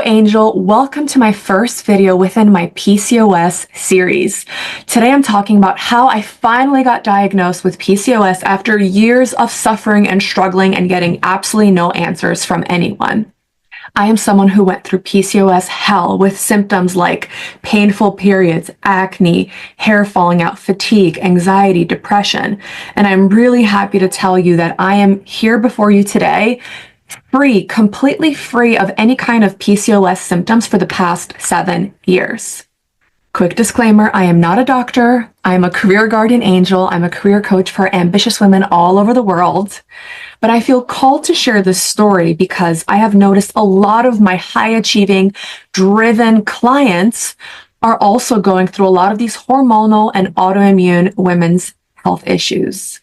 Angel, welcome to my first video within my PCOS series. Today I'm talking about how I finally got diagnosed with PCOS after years of suffering and struggling and getting absolutely no answers from anyone. I am someone who went through PCOS hell with symptoms like painful periods, acne, hair falling out, fatigue, anxiety, depression, and I'm really happy to tell you that I am here before you today free, completely free of any kind of PCOS symptoms for the past 7 years. Quick disclaimer, I am not a doctor. I am a career guardian angel. I'm a career coach for ambitious women all over the world. But I feel called to share this story because I have noticed a lot of my high achieving, driven clients are also going through a lot of these hormonal and autoimmune women's health issues.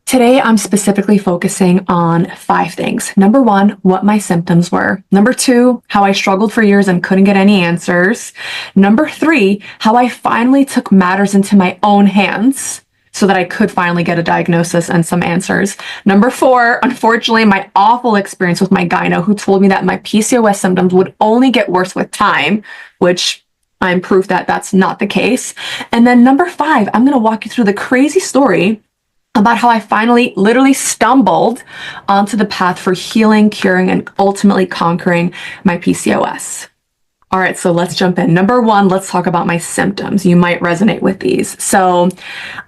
Today, I'm specifically focusing on 5 things. Number 1, what my symptoms were. Number 2, how I struggled for years and couldn't get any answers. Number 3, how I finally took matters into my own hands so that I could finally get a diagnosis and some answers. Number 4, unfortunately, my awful experience with my gyno who told me that my PCOS symptoms would only get worse with time, which I'm proof that that's not the case. And then number 5, I'm going to walk you through the crazy story about how I finally literally stumbled onto the path for healing, curing, and ultimately conquering my PCOS. All right, so let's jump in. Number 1, let's talk about my symptoms. You might resonate with these. So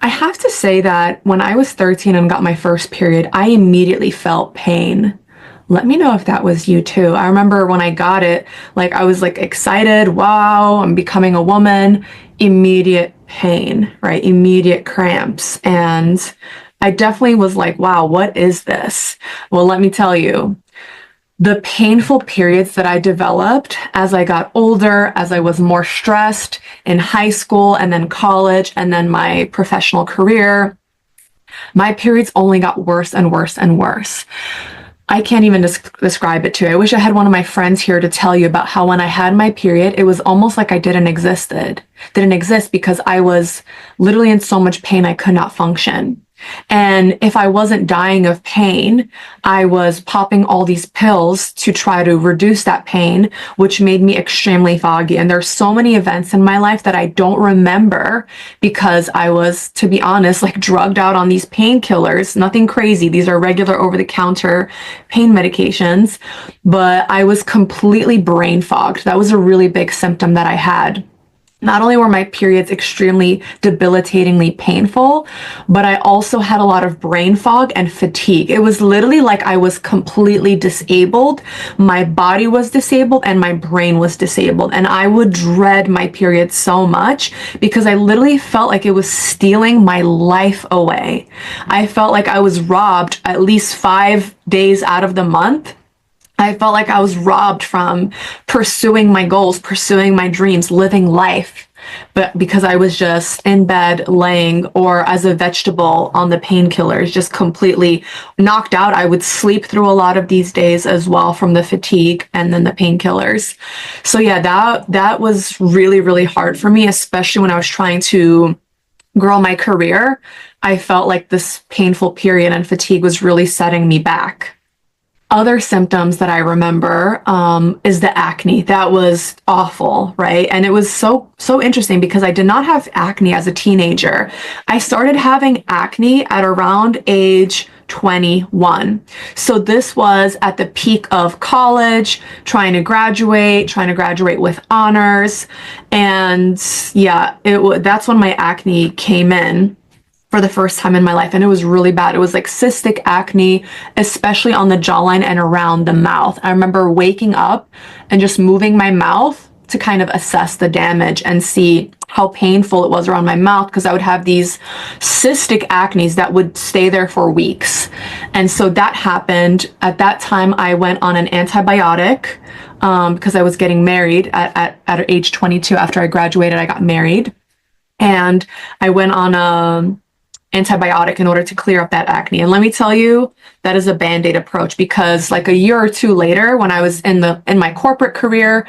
I have to say that when I was 13 and got my first period, I immediately felt pain. Let me know if that was you too. I remember when I got it, I was excited. Wow, I'm becoming a woman. Immediate pain, right? Immediate cramps. And I definitely was like, wow, what is this? Well, let me tell you, the painful periods that I developed as I got older, as I was more stressed in high school and then college and then my professional career, my periods only got worse and worse and worse. I can't even describe it to you. I wish I had one of my friends here to tell you about how when I had my period, it was almost like I didn't exist because I was literally in so much pain I could not function. And if I wasn't dying of pain, I was popping all these pills to try to reduce that pain, which made me extremely foggy. And there's so many events in my life that I don't remember because I was, to be honest, drugged out on these painkillers. Nothing crazy. These are regular over-the-counter pain medications, but I was completely brain fogged. That was a really big symptom that I had. Not only were my periods extremely debilitatingly painful, but I also had a lot of brain fog and fatigue. It was literally like I was completely disabled. My body was disabled and my brain was disabled. And I would dread my period so much because I literally felt like it was stealing my life away. I felt like I was robbed at least 5 days out of the month. I felt like I was robbed from pursuing my goals, pursuing my dreams, living life, but because I was just in bed laying or as a vegetable on the painkillers, just completely knocked out. I would sleep through a lot of these days as well from the fatigue and then the painkillers. So yeah, that was really, really hard for me, especially when I was trying to grow my career. I felt like this painful period and fatigue was really setting me back. Other symptoms that I remember is the acne. That was awful, right? And it was so interesting because I did not have acne as a teenager. I started having acne at around age 21. So this was at the peak of college, trying to graduate with honors. And yeah, that's when my acne came in for the first time in my life. And it was really bad. It was like cystic acne, especially on the jawline and around the mouth. I remember waking up and just moving my mouth to kind of assess the damage and see how painful it was around my mouth because I would have these cystic acnes that would stay there for weeks. And so that happened. At that time, I went on an antibiotic because I was getting married at age 22. After I graduated, I got married. And I went on antibiotic in order to clear up that acne. And let me tell you, that is a Band-Aid approach because a year or two later, when I was in my corporate career,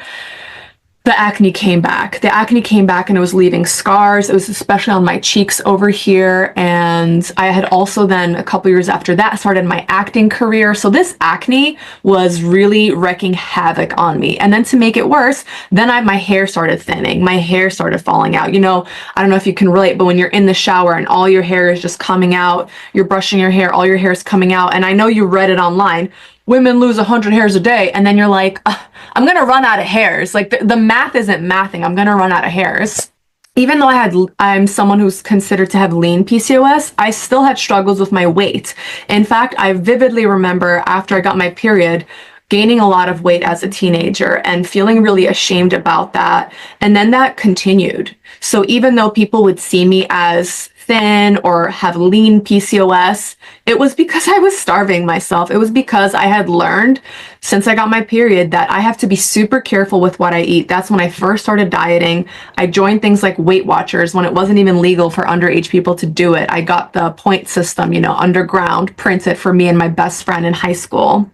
the acne came back. The acne came back and it was leaving scars. It was especially on my cheeks over here. And I had also then a couple years after that started my acting career. So this acne was really wreaking havoc on me. And then to make it worse, then my hair started thinning. My hair started falling out. You know, I don't know if you can relate, but when you're in the shower and all your hair is just coming out, you're brushing your hair, all your hair is coming out. And I know you read it online. Women lose 100 hairs a day, and then you're like, I'm gonna run out of hairs. Like the math isn't mathing. I'm gonna run out of hairs. Even though I'm someone who's considered to have lean PCOS, I still had struggles with my weight. In fact, I vividly remember after I got my period, gaining a lot of weight as a teenager and feeling really ashamed about that. And then that continued. So even though people would see me as thin or have lean PCOS, it was because I was starving myself. It was because I had learned since I got my period that I have to be super careful with what I eat. That's when I first started dieting. I joined things like Weight Watchers when it wasn't even legal for underage people to do it. I got the point system, you know, underground, printed for me and my best friend in high school.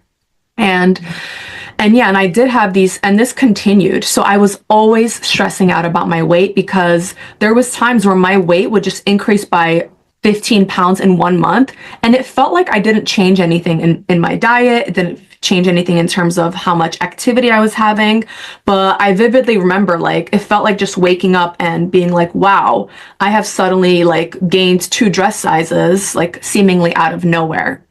And yeah, and I did have these, and this continued. So I was always stressing out about my weight because there was times where my weight would just increase by 15 pounds in 1 month. And it felt like I didn't change anything in my diet. It didn't change anything in terms of how much activity I was having. But I vividly remember, like, it felt like just waking up and being like, wow, I have suddenly like gained 2 dress sizes, like seemingly out of nowhere.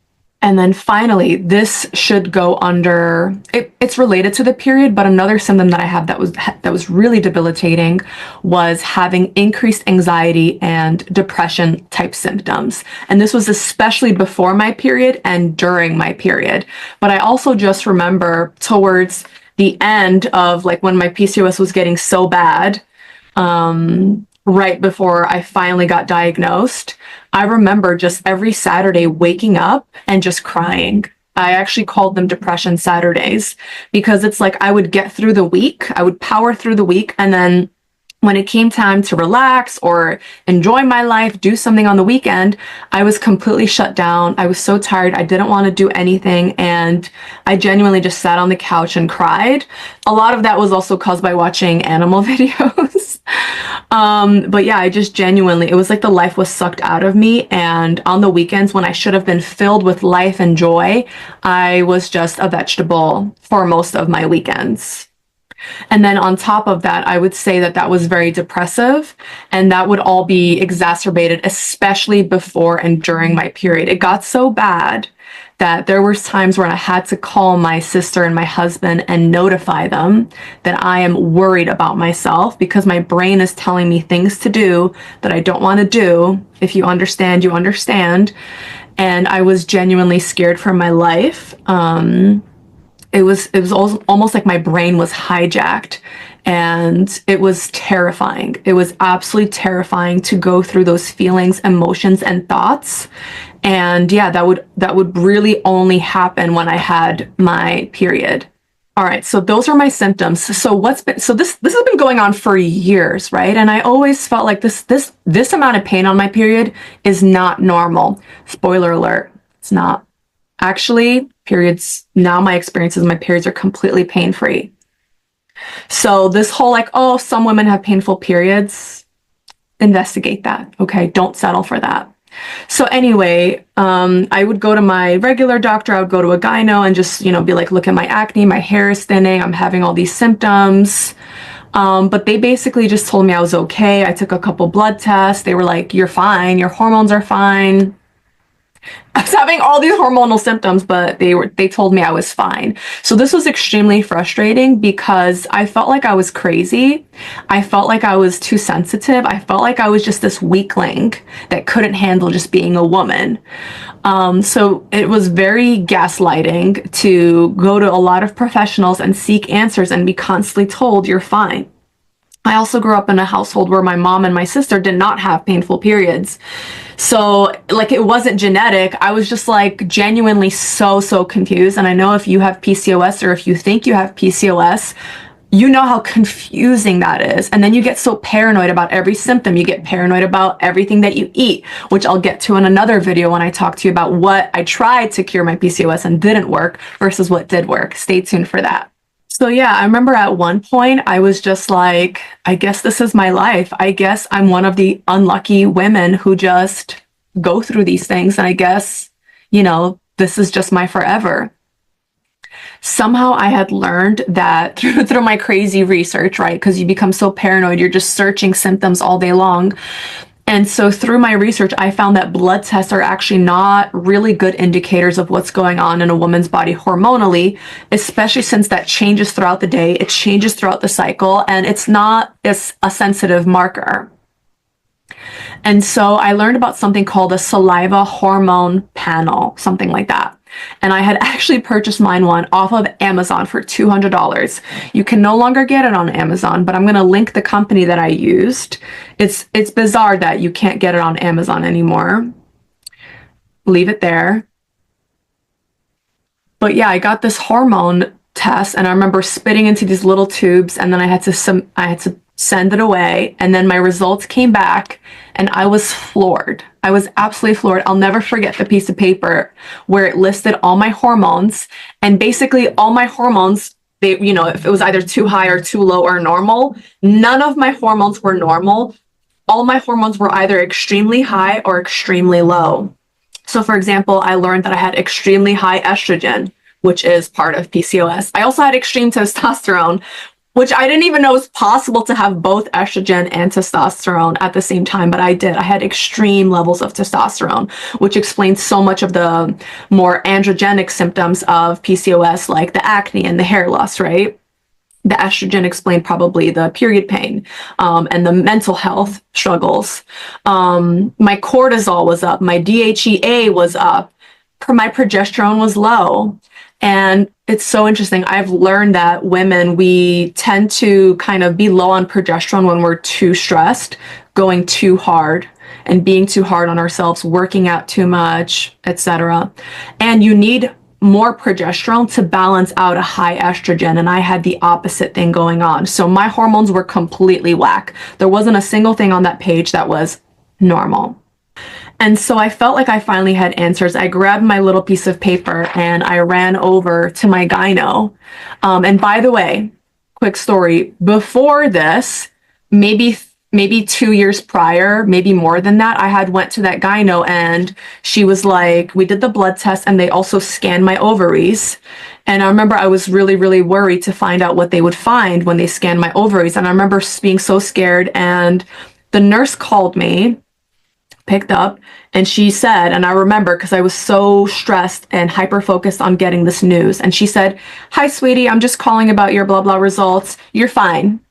And then finally, this should go under, it's related to the period, but another symptom that I have that was really debilitating was having increased anxiety and depression type symptoms. And this was especially before my period and during my period. But I also just remember towards the end of like when my PCOS was getting so bad, right before I finally got diagnosed, I remember just every Saturday waking up and just crying. I actually called them Depression Saturdays because it's like I would get through the week, I would power through the week, and then when it came time to relax or enjoy my life, do something on the weekend, I was completely shut down. I was so tired. I didn't want to do anything. And I genuinely just sat on the couch and cried. A lot of that was also caused by watching animal videos. But yeah, I just genuinely, it was like the life was sucked out of me. And on the weekends when I should have been filled with life and joy, I was just a vegetable for most of my weekends. And then on top of that, I would say that that was very depressive, and that would all be exacerbated, especially before and during my period. It got so bad that there were times when I had to call my sister and my husband and notify them that I am worried about myself because my brain is telling me things to do that I don't want to do. If you understand, you understand. And I was genuinely scared for my life. It was almost like my brain was hijacked, and it was terrifying. It was absolutely terrifying to go through those feelings, emotions, and thoughts. And yeah, that would really only happen when I had my period. All right, so those are my symptoms. So this has been going on for years, right? And I always felt like this amount of pain on my period is not normal. Spoiler alert, it's not. Actually, periods, now my experiences, my periods are completely pain-free. So this whole like, oh, some women have painful periods, investigate that, okay? Don't settle for that. So anyway, I would go to my regular doctor, I would go to a gyno and just, be like, look at my acne, my hair is thinning, I'm having all these symptoms. But they basically just told me I was okay. I took a couple blood tests. They were like, you're fine, your hormones are fine. I was having all these hormonal symptoms, but they told me I was fine. So this was extremely frustrating because I felt like I was crazy. I felt like I was too sensitive. I felt like I was just this weakling that couldn't handle just being a woman. So it was very gaslighting to go to a lot of professionals and seek answers and be constantly told you're fine. I also grew up in a household where my mom and my sister did not have painful periods. So like it wasn't genetic. I was just like genuinely so confused. And I know if you have PCOS or if you think you have PCOS, you know how confusing that is. And then you get so paranoid about every symptom. You get paranoid about everything that you eat, which I'll get to in another video when I talk to you about what I tried to cure my PCOS and didn't work versus what did work. Stay tuned for that. So yeah, I remember at one point I was just like, I guess this is my life. I guess I'm one of the unlucky women who just go through these things. And I guess, this is just my forever. Somehow I had learned that through my crazy research, right? Because you become so paranoid, you're just searching symptoms all day long. And so through my research, I found that blood tests are actually not really good indicators of what's going on in a woman's body hormonally, especially since that changes throughout the day, it changes throughout the cycle, and it's not as a sensitive marker. And so I learned about something called a saliva hormone panel, something like that. And I had actually purchased mine one off of Amazon for $200. You can no longer get it on Amazon, but I'm going to link the company that I used. It's bizarre that you can't get it on Amazon anymore. Leave it there. But yeah, I got this hormone test, and I remember spitting into these little tubes, and then I had to send it away, and then my results came back, and I was floored. I was absolutely floored. I'll never forget the piece of paper where it listed all my hormones, and basically all my hormones, they, if it was either too high or too low or normal, none of my hormones were normal. All my hormones were either extremely high or extremely low. So for example, I learned that I had extremely high estrogen, which is part of PCOS. I also had extreme testosterone, which I didn't even know was possible to have both estrogen and testosterone at the same time, but I did. I had extreme levels of testosterone, which explains so much of the more androgenic symptoms of PCOS, like the acne and the hair loss, right? The estrogen explained probably the period pain, and the mental health struggles. My cortisol was up, my DHEA was up, my progesterone was low. And it's so interesting. I've learned that women, we tend to kind of be low on progesterone when we're too stressed, going too hard and being too hard on ourselves, working out too much, etc. And you need more progesterone to balance out a high estrogen. And I had the opposite thing going on. So my hormones were completely whack. There wasn't a single thing on that page that was normal. And so I felt like I finally had answers. I grabbed my little piece of paper and I ran over to my gyno. And by the way, quick story, before this, maybe 2 years prior, maybe more than that, I had went to that gyno, and she was like, we did the blood test and they also scanned my ovaries. And I remember I was really, really worried to find out what they would find when they scanned my ovaries. And I remember being so scared, and the nurse called me, picked up, and she said, and I remember because I was so stressed and hyper focused on getting this news, and she said, "Hi sweetie, I'm just calling about your blah blah results. You're fine."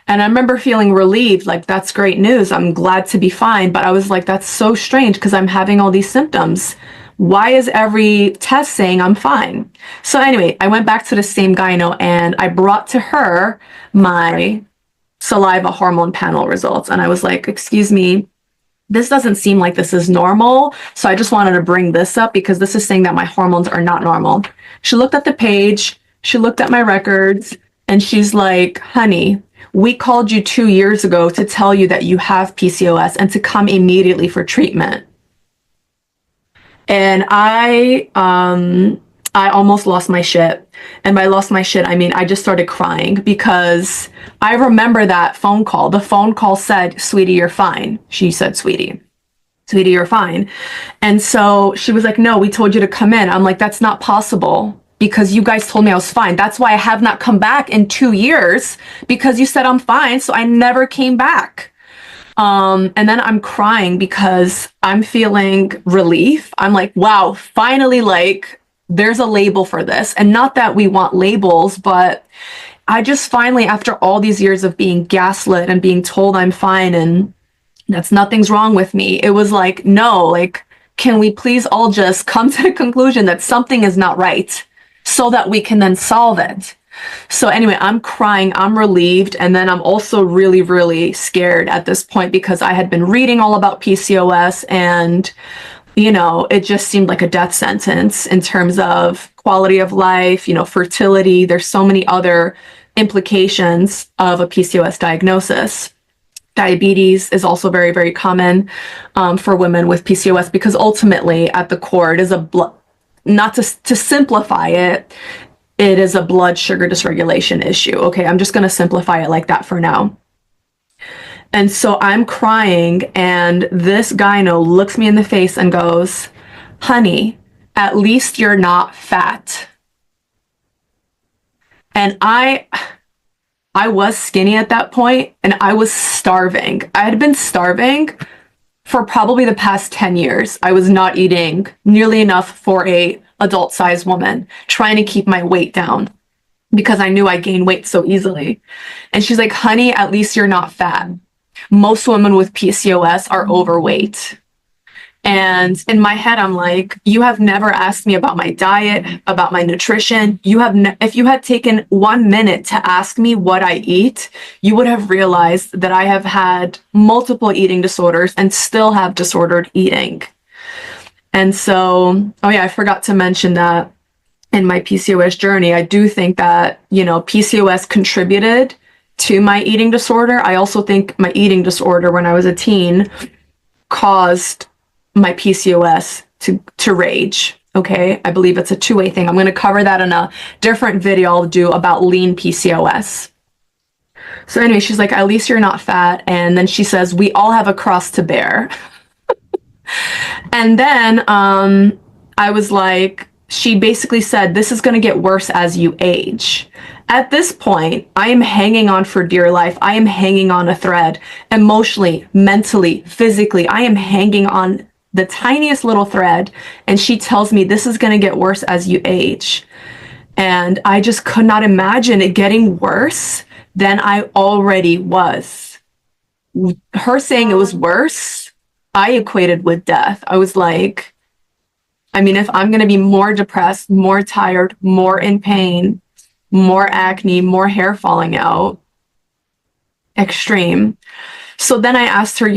And I remember feeling relieved, like, that's great news, I'm glad to be fine. But I was like, that's so strange because I'm having all these symptoms. Why is every test saying I'm fine? So anyway, I went back to the same gyno and I brought to her my saliva hormone panel results, and I was like, excuse me, this doesn't seem like this is normal. So I just wanted to bring this up because this is saying that my hormones are not normal. She looked at the page, she looked at my records, and she's like, honey, we called you 2 years ago to tell you that you have PCOS and to come immediately for treatment. And I almost lost my shit. And by lost my shit, I mean, I just started crying because I remember that phone call. The phone call said, sweetie, you're fine. She said, sweetie, you're fine. And so she was like, no, we told you to come in. I'm like, that's not possible because you guys told me I was fine. That's why I have not come back in 2 years, because you said I'm fine. So I never came back. And then I'm crying because I'm feeling relief. I'm like, wow, finally, like, there's a label for this. And not that we want labels, but I just finally, after all these years of being gaslit and being told I'm fine and that's nothing's wrong with me, it was like, no, like, can we please all just come to the conclusion that something is not right so that we can then solve it? So anyway, I'm crying, I'm relieved, and then I'm also really, really scared at this point because I had been reading all about PCOS, and it just seemed like a death sentence in terms of quality of life, fertility. There's so many other implications of a PCOS diagnosis. Diabetes is also very, very common for women with PCOS because ultimately at the core it is not to simplify it, it is a blood sugar dysregulation issue. Okay, I'm just going to simplify it like that for now. And so I'm crying, and this gyno looks me in the face and goes, honey, at least you're not fat. And I was skinny at that point, and I was starving. I had been starving for probably the past 10 years. I was not eating nearly enough for a adult-sized woman, trying to keep my weight down because I knew I gained weight so easily. And she's like, honey, at least you're not fat. Most women with PCOS are overweight. And in my head, I'm like, you have never asked me about my diet, about my nutrition. If you had taken 1 minute to ask me what I eat, you would have realized that I have had multiple eating disorders and still have disordered eating. And so, oh yeah, I forgot to mention that in my PCOS journey, I do think that, PCOS contributed to my eating disorder. I also think my eating disorder when I was a teen caused my PCOS to rage. Okay, I believe it's a two-way thing. I'm going to cover that in a different video I'll do about lean PCOS. So anyway, she's like, at least you're not fat. And then she says, we all have a cross to bear. And then I was like, she basically said, this is going to get worse as you age. At this point, I am hanging on for dear life. I am hanging on a thread. Emotionally, mentally, physically, I am hanging on the tiniest little thread. And she tells me this is going to get worse as you age. And I just could not imagine it getting worse than I already was. Her saying it was worse, I equated with death. I was like, I mean, if I'm going to be more depressed, more tired, more in pain, more acne, more hair falling out, extreme. So then I asked her,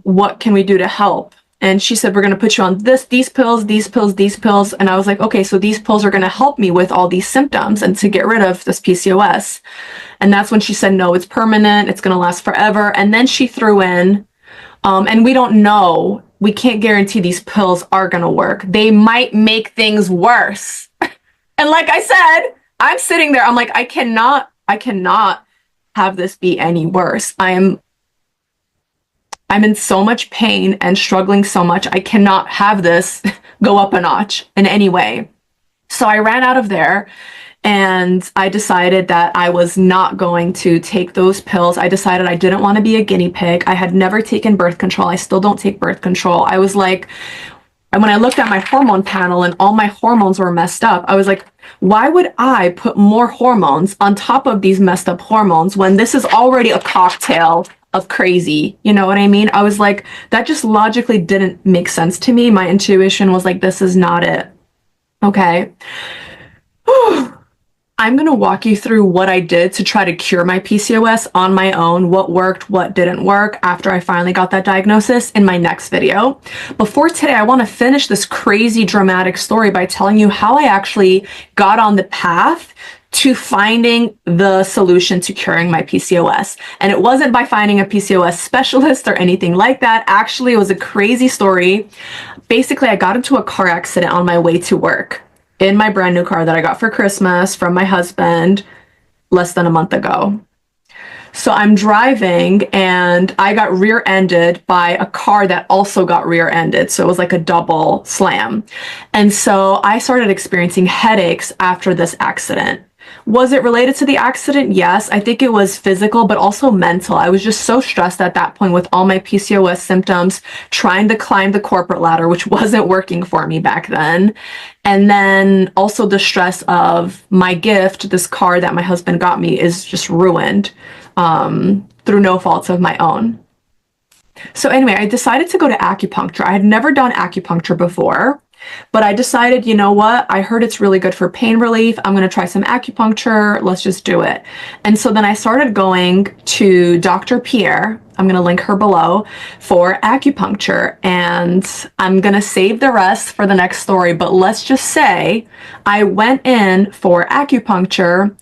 what can we do to help? And she said, we're going to put you on these pills, these pills, these pills. And I was like, okay, so these pills are going to help me with all these symptoms and to get rid of this PCOS. And that's when she said, no, it's permanent. It's going to last forever. And then she threw in, and we don't know, we can't guarantee these pills are going to work. They might make things worse. And like I said, I'm sitting there, I'm like, I cannot have this be any worse. I'm in so much pain and struggling so much. I cannot have this go up a notch in any way. So I ran out of there and I decided that I was not going to take those pills. I decided I didn't want to be a guinea pig. I had never taken birth control. I still don't take birth control. I was like, and when I looked at my hormone panel and all my hormones were messed up, I was like, why would I put more hormones on top of these messed up hormones when this is already a cocktail of crazy? You know what I mean? I was like, that just logically didn't make sense to me. My intuition was like, this is not it. Okay. I'm going to walk you through what I did to try to cure my PCOS on my own, what worked, what didn't work after I finally got that diagnosis in my next video. Before today, I want to finish this crazy dramatic story by telling you how I actually got on the path to finding the solution to curing my PCOS. And it wasn't by finding a PCOS specialist or anything like that. Actually, it was a crazy story. Basically, I got into a car accident on my way to work in my brand new car that I got for Christmas from my husband less than a month ago. So I'm driving and I got rear-ended by a car that also got rear-ended. So it was like a double slam. And so I started experiencing headaches after this accident. Was it related to the accident? Yes. I think it was physical, but also mental. I was just so stressed at that point with all my PCOS symptoms, trying to climb the corporate ladder, which wasn't working for me back then. And then also the stress of my gift, this car that my husband got me, is just ruined through no faults of my own. So anyway, I decided to go to acupuncture. I had never done acupuncture before. But I decided, you know what? I heard it's really good for pain relief. I'm going to try some acupuncture. Let's just do it. And so then I started going to Dr. Pierre. I'm going to link her below for acupuncture. And I'm going to save the rest for the next story. But let's just say I went in for acupuncture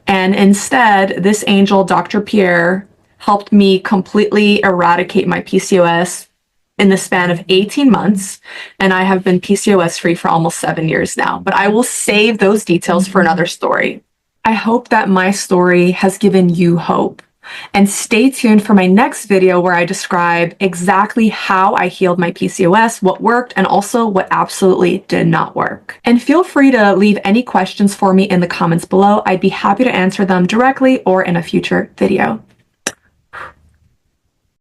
and instead this angel, Dr. Pierre, helped me completely eradicate my PCOS in the span of 18 months, and I have been PCOS free for almost 7 years now, but I will save those details for another story. I hope that my story has given you hope. And stay tuned for my next video where I describe exactly how I healed my PCOS, what worked, and also what absolutely did not work. And feel free to leave any questions for me in the comments below. I'd be happy to answer them directly or in a future video.